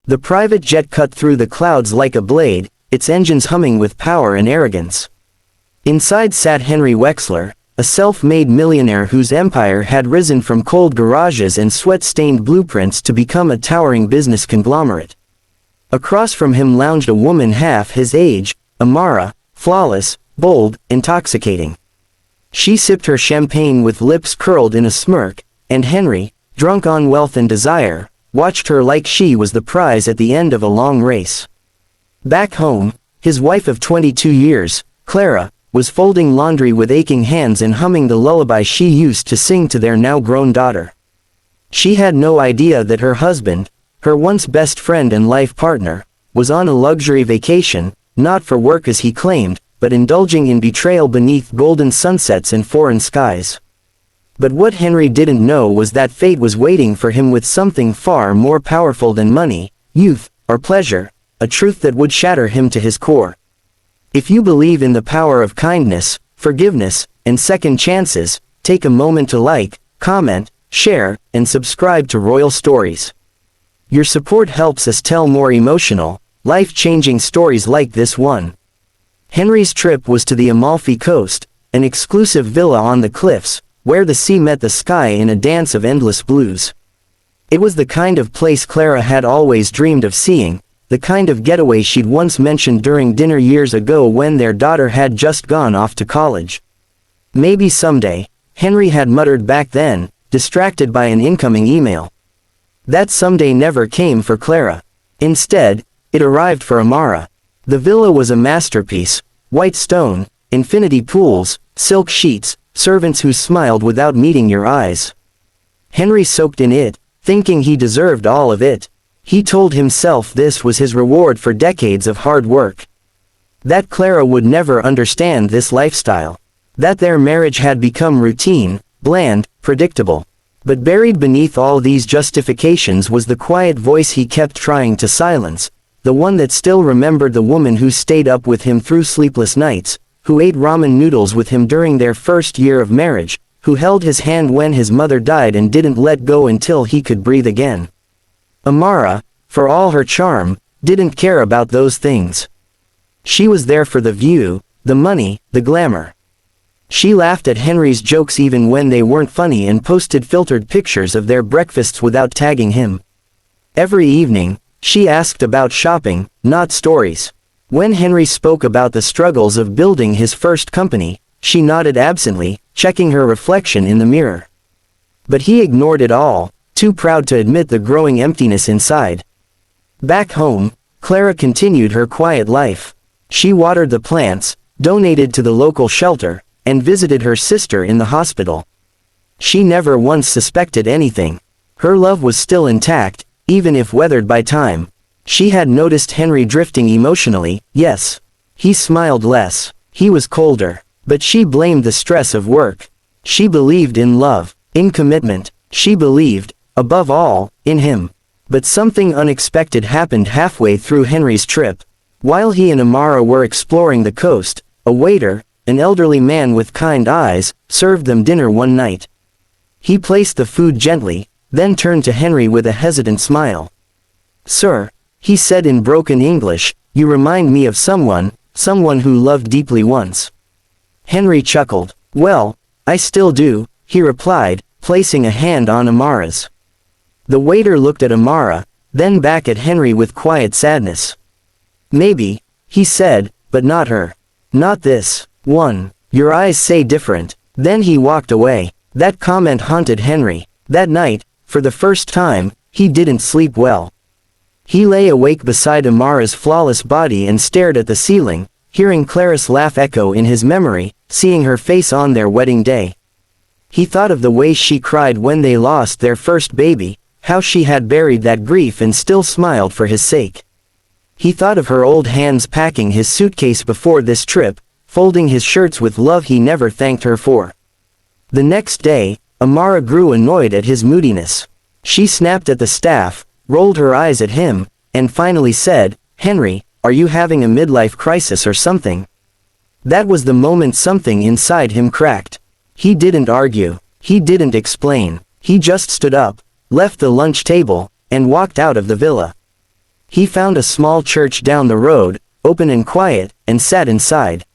The private jet cut through the clouds like a blade, its engines humming with power and arrogance. Inside sat Henry Wexler, a self-made millionaire whose empire had risen from cold garages and sweat-stained blueprints to become a towering business conglomerate. Across from him lounged a woman half his age, Amara, flawless, bold, intoxicating. She sipped her champagne with lips curled in a smirk, and Henry, drunk on wealth and desire, watched her like she was the prize at the end of a long race. Back home, his wife of 22 years, Clara, was folding laundry with aching hands and humming the lullaby she used to sing to their now-grown daughter. She had no idea that her husband, her once best friend and life partner, was on a luxury vacation, not for work as he claimed, but indulging in betrayal beneath golden sunsets and foreign skies. But what Henry didn't know was that fate was waiting for him with something far more powerful than money, youth, or pleasure, a truth that would shatter him to his core. If you believe in the power of kindness, forgiveness, and second chances, take a moment to like, comment, share, and subscribe to Royal Stories. Your support helps us tell more emotional, life-changing stories like this one. Henry's trip was to the Amalfi Coast, an exclusive villa on the cliffs, where the sea met the sky in a dance of endless blues. It was the kind of place Clara had always dreamed of seeing, the kind of getaway she'd once mentioned during dinner years ago when their daughter had just gone off to college. Maybe someday, Henry had muttered back then, distracted by an incoming email. That someday never came for Clara. Instead, it arrived for Amara. The villa was a masterpiece, white stone, infinity pools, silk sheets, servants who smiled without meeting your eyes. Henry soaked in it, thinking he deserved all of it. He told himself this was his reward for decades of hard work. That Clara would never understand this lifestyle. That their marriage had become routine, bland, predictable. But buried beneath all these justifications was the quiet voice he kept trying to silence, the one that still remembered the woman who stayed up with him through sleepless nights, who ate ramen noodles with him during their first year of marriage, who held his hand when his mother died and didn't let go until he could breathe again. Amara, for all her charm, didn't care about those things. She was there for the view, the money, the glamour. She laughed at Henry's jokes even when they weren't funny and posted filtered pictures of their breakfasts without tagging him. Every evening, she asked about shopping, not stories. When Henry spoke about the struggles of building his first company, she nodded absently, checking her reflection in the mirror. But he ignored it all, too proud to admit the growing emptiness inside. Back home, Clara continued her quiet life. She watered the plants, donated to the local shelter, and visited her sister in the hospital. She never once suspected anything. Her love was still intact, even if weathered by time. She had noticed Henry drifting emotionally, yes. He smiled less. He was colder. But she blamed the stress of work. She believed in love, in commitment. She believed, above all, in him. But something unexpected happened halfway through Henry's trip. While he and Amara were exploring the coast, a waiter, an elderly man with kind eyes, served them dinner one night. He placed the food gently, then turned to Henry with a hesitant smile. "Sir," he said in broken English, "you remind me of someone who loved deeply once." Henry chuckled. "Well, I still do," he replied, placing a hand on Amara's. The waiter looked at Amara, then back at Henry with quiet sadness. "Maybe," he said, "but not her. Not this one. Your eyes say different." Then he walked away. That comment haunted Henry. That night, for the first time, he didn't sleep well. He lay awake beside Amara's flawless body and stared at the ceiling, hearing Clara's laugh echo in his memory, seeing her face on their wedding day. He thought of the way she cried when they lost their first baby, how she had buried that grief and still smiled for his sake. He thought of her old hands packing his suitcase before this trip, folding his shirts with love he never thanked her for. The next day, Amara grew annoyed at his moodiness. She snapped at the staff, rolled her eyes at him, and finally said, "Henry, are you having a midlife crisis or something?" That was the moment something inside him cracked. He didn't argue. He didn't explain. He just stood up, left the lunch table, and walked out of the villa. He found a small church down the road, open and quiet, and sat inside.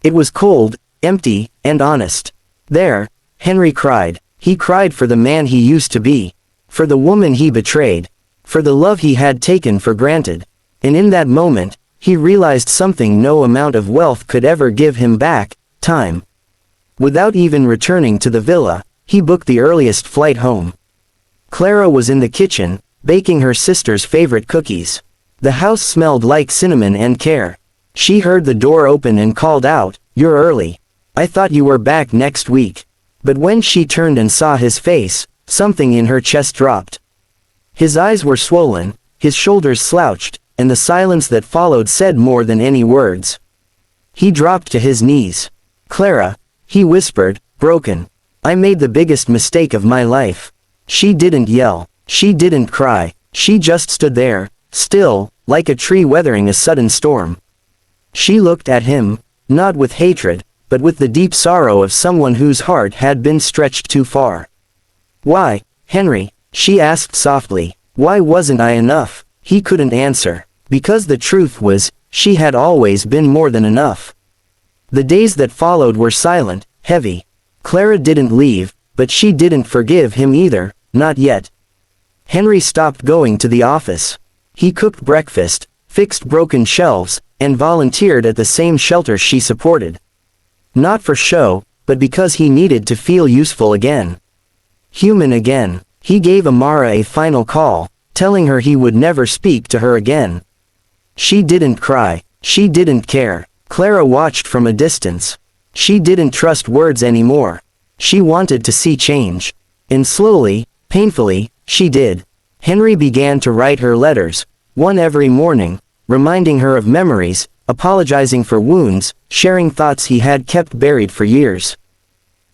It was cold, empty, and honest. There, Henry cried. He cried for the man he used to be. For the woman he betrayed. For the love he had taken for granted. And in that moment, he realized something no amount of wealth could ever give him back: time. Without even returning to the villa, he booked the earliest flight home. Clara was in the kitchen, baking her sister's favorite cookies. The house smelled like cinnamon and care. She heard the door open and called out, "You're early. I thought you were back next week." But when she turned and saw his face, something in her chest dropped. His eyes were swollen, his shoulders slouched, and the silence that followed said more than any words. He dropped to his knees. "Clara," he whispered, broken. "I made the biggest mistake of my life." She didn't yell. She didn't cry. She just stood there, still, like a tree weathering a sudden storm. She looked at him, not with hatred, but with the deep sorrow of someone whose heart had been stretched too far. "Why, Henry?" she asked softly. "Why wasn't I enough?" He couldn't answer. Because the truth was, she had always been more than enough. The days that followed were silent, heavy. Clara didn't leave, but she didn't forgive him either, not yet. Henry stopped going to the office. He cooked breakfast, fixed broken shelves, and volunteered at the same shelter she supported. Not for show, but because he needed to feel useful again. Human again. He gave Amara a final call, telling her he would never speak to her again. She didn't cry. She didn't care. Clara watched from a distance. She didn't trust words anymore. She wanted to see change. And slowly, painfully, she did. Henry began to write her letters, one every morning, reminding her of memories, apologizing for wounds, sharing thoughts he had kept buried for years.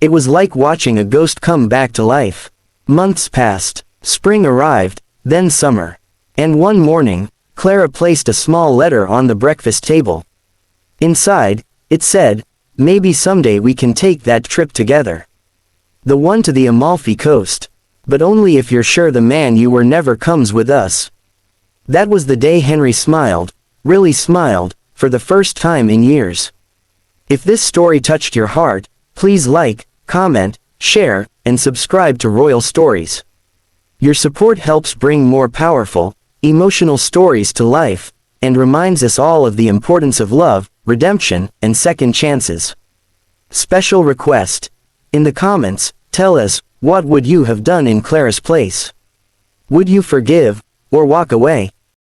It was like watching a ghost come back to life. Months passed. Spring arrived, then summer. And one morning, Clara placed a small letter on the breakfast table. Inside, it said, "Maybe someday we can take that trip together. The one to the Amalfi Coast. But only if you're sure the man you were never comes with us." That was the day Henry smiled, really smiled, for the first time in years. If this story touched your heart, please like, comment, share, and subscribe to Royal Stories. Your support helps bring more powerful, emotional stories to life, and reminds us all of the importance of love, redemption, and second chances. Special request. In the comments, tell us, what would you have done in Clara's place? Would you forgive, or walk away?